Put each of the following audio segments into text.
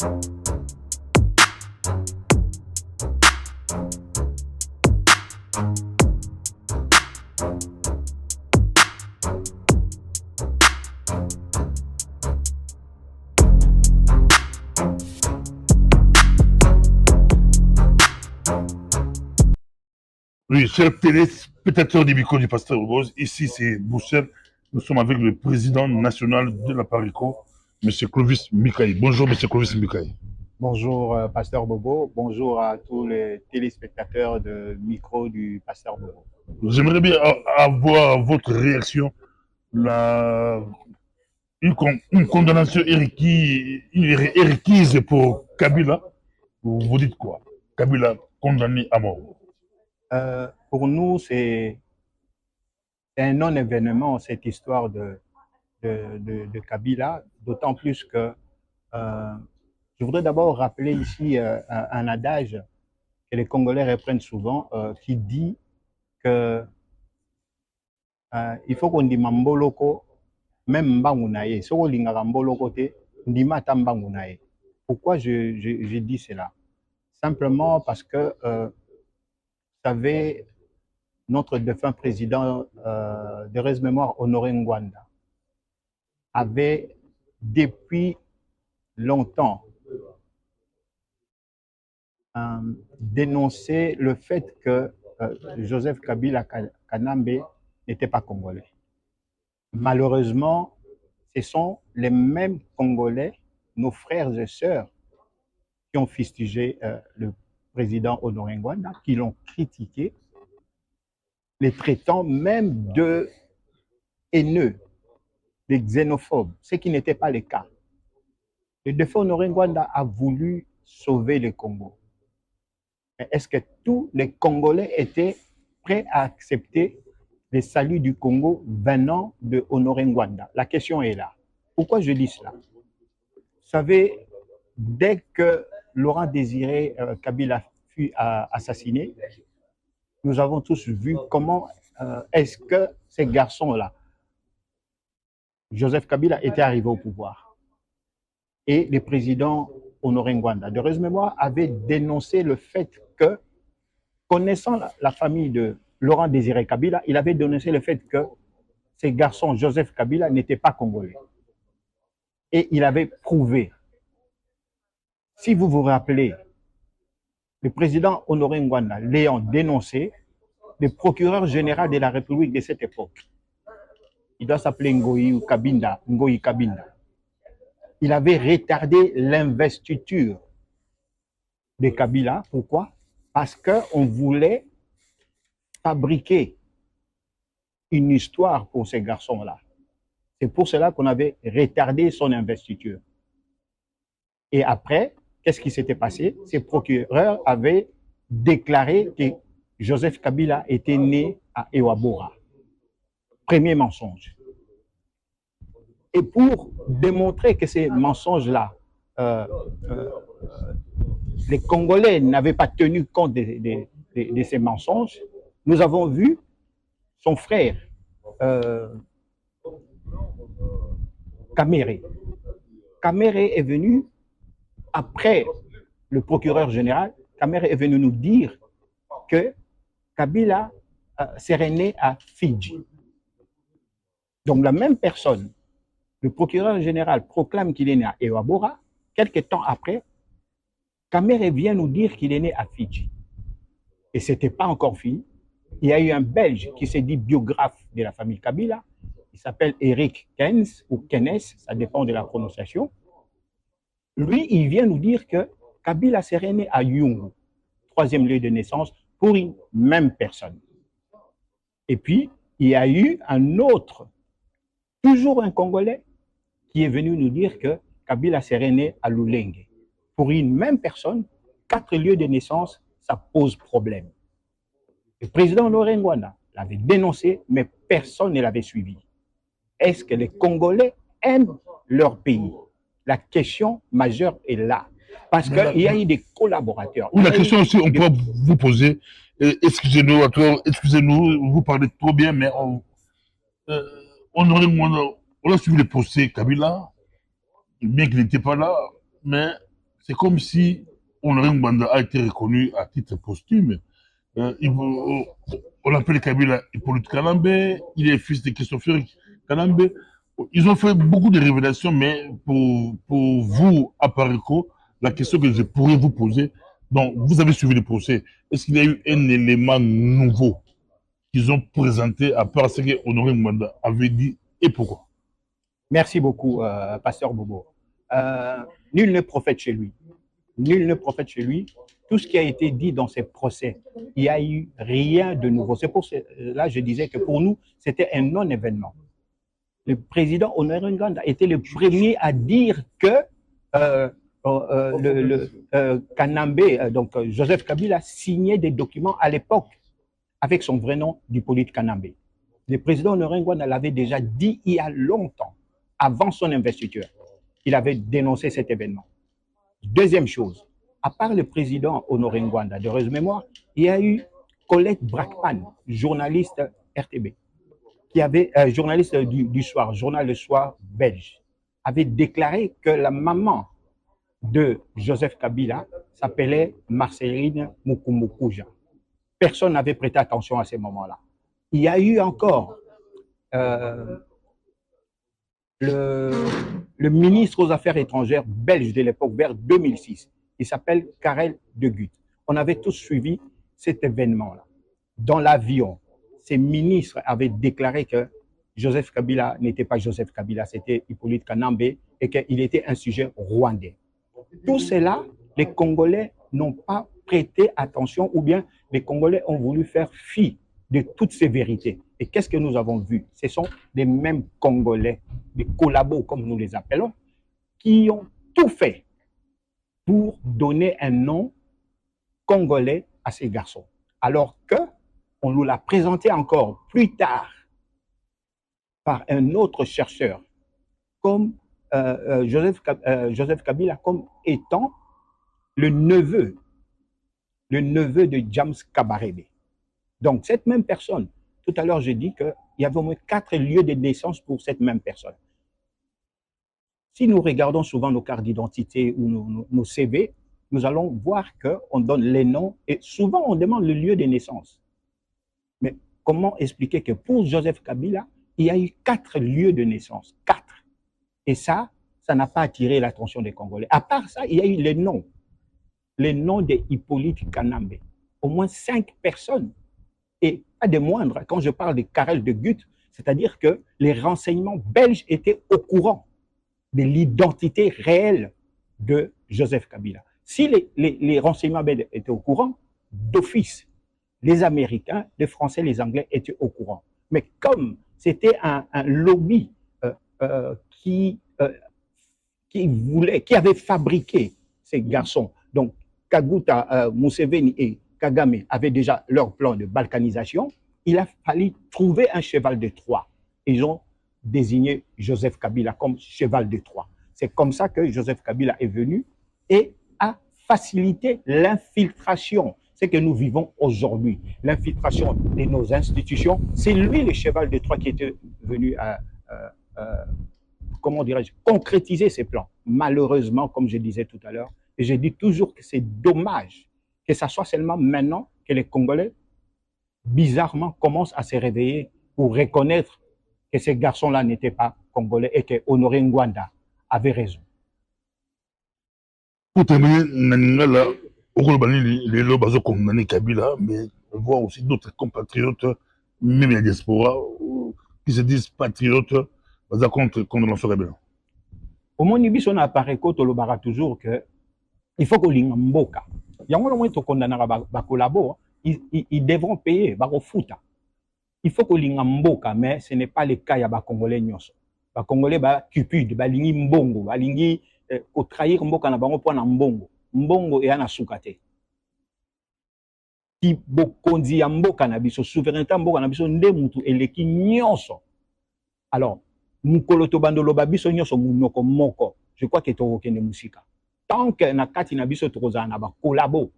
Oui, chers téléspectateurs du micro du Pasteur Rose, ici c'est Boussel. Nous sommes avec le président national de la Parico, M. Clovis Mikaï. Bonjour, M. Clovis Mikaï. Bonjour, Pasteur Bobo. Bonjour à tous les téléspectateurs de micro du Pasteur Bobo. J'aimerais bien avoir votre réaction. La... une condamnation requise pour Kabila. Vous dites quoi? Kabila condamné à mort. Pour nous, c'est un non-événement, cette histoire de Kabila, d'autant plus que je voudrais d'abord rappeler ici un adage que les Congolais reprennent souvent, qui dit que il faut qu'on dise Mamboloko, même Mbangunaye. Si on dit Mamboloko, Ndima Tambangunaye. Pourquoi je dis cela? Simplement parce que, vous savez, notre défunt président de reste-mémoire, Honoré Ngwanda, avait depuis longtemps dénoncé le fait que Joseph Kabila Kanambe n'était pas congolais. Malheureusement, ce sont les mêmes Congolais, nos frères et sœurs, qui ont fustigé le président Honoré Ngwanda, qui l'ont critiqué, les traitant même de haineux, de xénophobes, ce qui n'était pas le cas. Le défunt Honoré Ngwanda a voulu sauver le Congo. Est-ce que tous les Congolais étaient prêts à accepter le salut du Congo venant de Honoré Ngwanda? La question est là. Pourquoi je dis cela? Vous savez, dès que Laurent Désiré Kabila fut assassiné, nous avons tous vu comment est-ce que ces garçons-là, Joseph Kabila, était arrivé au pouvoir. Et le président Honoré Ngwanda, de reste-mémoire, avait dénoncé le fait que, connaissant la famille de Laurent Désiré Kabila, il avait dénoncé le fait que ces garçons, Joseph Kabila, n'étaient pas congolais. Et il avait prouvé. Si vous vous rappelez, le président Honoré Ngwanda l'ayant dénoncé, le procureur général de la République de cette époque, il doit s'appeler Ngoyi Kabinda, il avait retardé l'investiture de Kabila. Pourquoi? Parce qu'on voulait fabriquer une histoire pour ces garçons-là. C'est pour cela qu'on avait retardé son investiture. Et après, qu'est-ce qui s'était passé? Ces procureurs avaient déclaré que Joseph Kabila était né à Ewabora. Premier mensonge. Et pour démontrer que ces mensonges-là, les Congolais n'avaient pas tenu compte de ces mensonges, nous avons vu son frère, Kamere. Kamere est venu, après le procureur général, Kamere est venu nous dire que Kabila serait né à Fidji. Donc la même personne, le procureur général proclame qu'il est né à Ewabora. Quelques temps après, Kamere vient nous dire qu'il est né à Fidji. Et ce n'était pas encore fini. Il y a eu un Belge qui s'est dit biographe de la famille Kabila. Il s'appelle Eric Kens ou Kenes, ça dépend de la prononciation. Lui, il vient nous dire que Kabila serait né à Yungu, troisième lieu de naissance, pour une même personne. Et puis, il y a eu un autre, toujours un Congolais, qui est venu nous dire que Kabila serait né à Lulenge. Pour une même personne, 4 lieux de naissance, ça pose problème. Le président Honoré Ngwanda l'avait dénoncé, mais personne ne l'avait suivi. Est-ce que les Congolais aiment leur pays? La question majeure est là. Parce qu'il y a eu des collaborateurs. La question aussi, on peut vous poser, excusez-nous, vous parlez trop bien, mais Honoré Ngwanda, on a suivi le procès Kabila, bien qu'il n'était pas là, mais c'est comme si Honoré Ngwanda a été reconnu à titre posthume. On l'appelle Kabila Hippolyte Kanambe, il est fils de Christopher Kanambe. Ils ont fait beaucoup de révélations, mais pour vous, à Parico, la question que je pourrais vous poser, donc vous avez suivi le procès, est-ce qu'il y a eu un élément nouveau qu'ils ont présenté à part ce que Honoré Ngwanda avait dit et pourquoi? Merci beaucoup, Pasteur Bobo. Nul n'est prophète chez lui. Nul ne prophète chez lui. Tout ce qui a été dit dans ces procès, il n'y a eu rien de nouveau. C'est pour cela que je disais que pour nous, c'était un non-événement. Le président Honoré Ngwanda était le premier à dire que Kanambe, donc Joseph Kabila, signait des documents à l'époque avec son vrai nom d'Hippolyte Kanambe. Le président Honoré Ngwanda l'avait déjà dit il y a longtemps, avant son investiture. Il avait dénoncé cet événement. Deuxième chose, à part le président Honoré Ngwanda, de heureuse mémoire, il y a eu Colette Brackman, journaliste RTB, qui avait, journaliste du soir, journal Le Soir belge, avait déclaré que la maman de Joseph Kabila s'appelait Marceline Mukumukuja. Personne n'avait prêté attention à ces moments-là. Il y a eu encore le ministre aux Affaires étrangères belge de l'époque, vers 2006. Il s'appelle Karel de Gucht. On avait tous suivi cet événement-là. Dans l'avion, ces ministres avaient déclaré que Joseph Kabila n'était pas Joseph Kabila, c'était Hippolyte Kanambe et qu'il était un sujet rwandais. Tout cela, les Congolais n'ont pas prêté attention ou bien les Congolais ont voulu faire fi de toutes ces vérités. Et qu'est-ce que nous avons vu? Ce sont les mêmes Congolais, des collabos comme nous les appelons, qui ont tout fait pour donner un nom congolais à ces garçons. Alors que on nous l'a présenté encore plus tard par un autre chercheur comme Joseph Kabila comme étant le neveu de James Kabarebe. Donc, cette même personne, tout à l'heure, j'ai dit qu'il y avait au moins 4 lieux de naissance pour cette même personne. Si nous regardons souvent nos cartes d'identité ou nos CV, nous allons voir qu'on donne les noms et souvent on demande le lieu de naissance. Mais comment expliquer que pour Joseph Kabila, il y a eu 4 lieux de naissance, 4. Et ça n'a pas attiré l'attention des Congolais. À part ça, il y a eu les noms de Hippolyte Kanambe. Au moins 5 personnes. Et pas des moindres, quand je parle de Karel de Gucht, c'est-à-dire que les renseignements belges étaient au courant de l'identité réelle de Joseph Kabila. Si les renseignements belges étaient au courant, d'office, les Américains, les Français, les Anglais étaient au courant. Mais comme c'était un lobby qui avait fabriqué ces garçons, donc Kaguta, Museveni et Kagame avaient déjà leur plan de balkanisation, il a fallu trouver un cheval de Troie. Ils ont désigné Joseph Kabila comme cheval de Troie. C'est comme ça que Joseph Kabila est venu et a facilité l'infiltration. C'est que nous vivons aujourd'hui. L'infiltration de nos institutions, c'est lui le cheval de Troie qui était venu comment dirais-je, concrétiser ces plans. Malheureusement, comme je disais tout à l'heure, et je dis toujours que c'est dommage que ça soit seulement maintenant que les Congolais, bizarrement, commencent à se réveiller pour reconnaître que ces garçons-là n'étaient pas Congolais et que Honoré Ngwanda avait raison. Pour terminer, Naningala, les lobes ont condamné Kabila, mais on voit aussi d'autres compatriotes, même la diaspora, qui se disent patriotes, contre l'enfant Kabila. Au moins, on a appareil côté le toujours que il faut que l'Ingamboka. Il y a un moment où on collabo, ils devront payer, barofuta. Il faut que l'Ingamboka, mais ce n'est pas le cas, il y a des Congolais. Les Congolais, cupide, balingi mbongo, balingi ko trahir mboka na bango po na mbongo. Mbongo et na sukate. Ti bokonzi ya mboka na biso, souveraineté mboka na biso nde mutu eleki nyonso. Alors, mukolo to bandolo ba biso nyonso munoko moko. Je crois que to okende musika. Tant que na kati na biso tokozana na ba collabo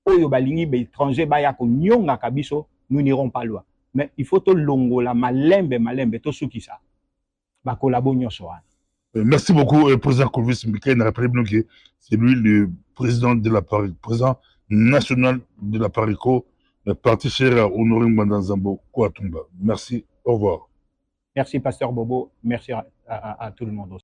oyo balingi ba étranger ba ya ko nyonga ka biso, nous n'irons pas loin. Mais il faut to longola malembe to sukisa. Ba collabo nyonso wana. Merci beaucoup, président Clovis Mikaï Narapelebnoké. C'est lui le président de la président national de la Parico, le parti cher Honoré Mbandanzambo Kouatumba. Merci, au revoir. Merci, pasteur Bobo. Merci à tout le monde aussi.